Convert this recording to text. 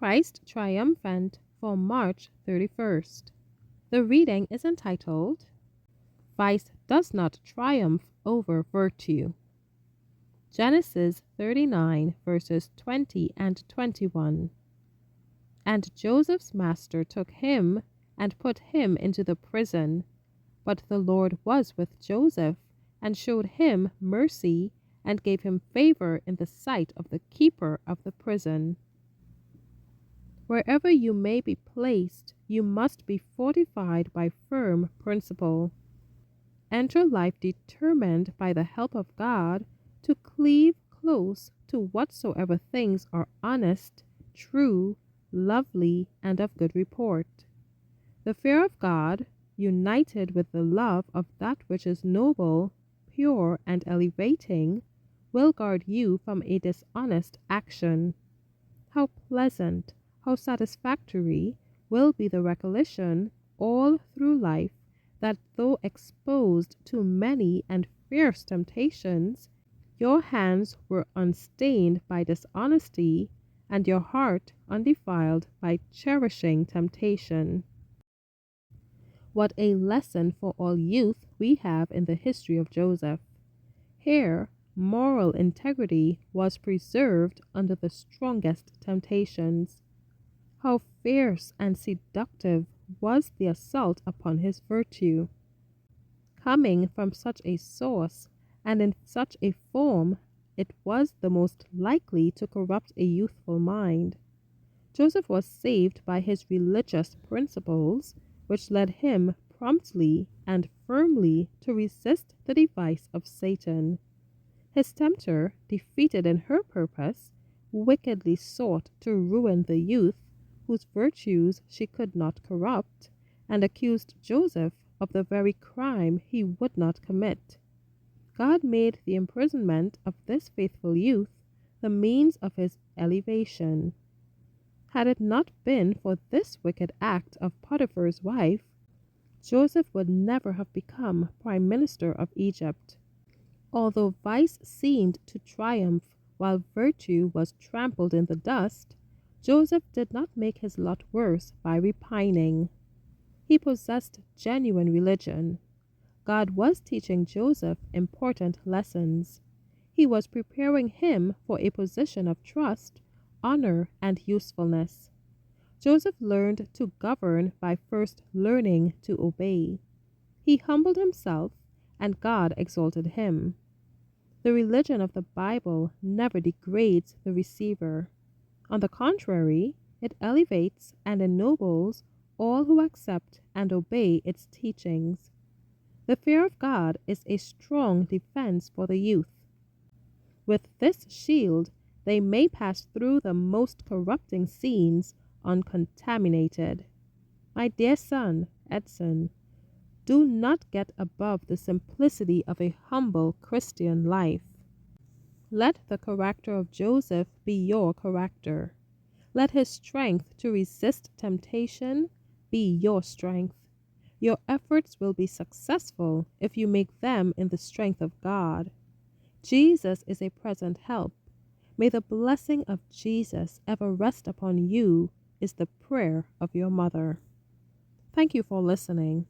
Christ Triumphant for March 31st. The reading is entitled, Vice Does Not Triumph Over Virtue. Genesis 39 verses 20 and 21. And Joseph's master took him and put him into the prison. But the Lord was with Joseph, and showed him mercy, and gave him favor in the sight of the keeper of the prison. Wherever you may be placed, you must be fortified by firm principle. Enter life determined by the help of God to cleave close to whatsoever things are honest, true, lovely, and of good report. The fear of God, united with the love of that which is noble, pure, and elevating, will guard you from a dishonest action. How pleasant, how satisfactory will be the recollection all through life that though exposed to many and fierce temptations, your hands were unstained by dishonesty, and your heart undefiled by cherishing temptation. What a lesson for all youth we have in the history of Joseph. Here, moral integrity was preserved under the strongest temptations. How fierce and seductive was the assault upon his virtue! Coming from such a source and in such a form, it was the most likely to corrupt a youthful mind. Joseph was saved by his religious principles, which led him promptly and firmly to resist the device of Satan. His tempter, defeated in her purpose, wickedly sought to ruin the youth whose virtues she could not corrupt, and accused Joseph of the very crime he would not commit. God made the imprisonment of this faithful youth the means of his elevation. Had it not been for this wicked act of Potiphar's wife, Joseph would never have become prime minister of Egypt. Although vice seemed to triumph while virtue was trampled in the dust, Joseph did not make his lot worse by repining. He possessed genuine religion. God was teaching Joseph important lessons. He was preparing him for a position of trust, honor, and usefulness. Joseph learned to govern by first learning to obey. He humbled himself, and God exalted him. The religion of the Bible never degrades the receiver. On the contrary, it elevates and ennobles all who accept and obey its teachings. The fear of God is a strong defense for the youth. With this shield, they may pass through the most corrupting scenes uncontaminated. My dear son, Edson, do not get above the simplicity of a humble Christian life. Let the character of Joseph be your character. Let his strength to resist temptation be your strength. Your efforts will be successful if you make them in the strength of God. Jesus is a present help. May the blessing of Jesus ever rest upon you, is the prayer of your mother. Thank you for listening.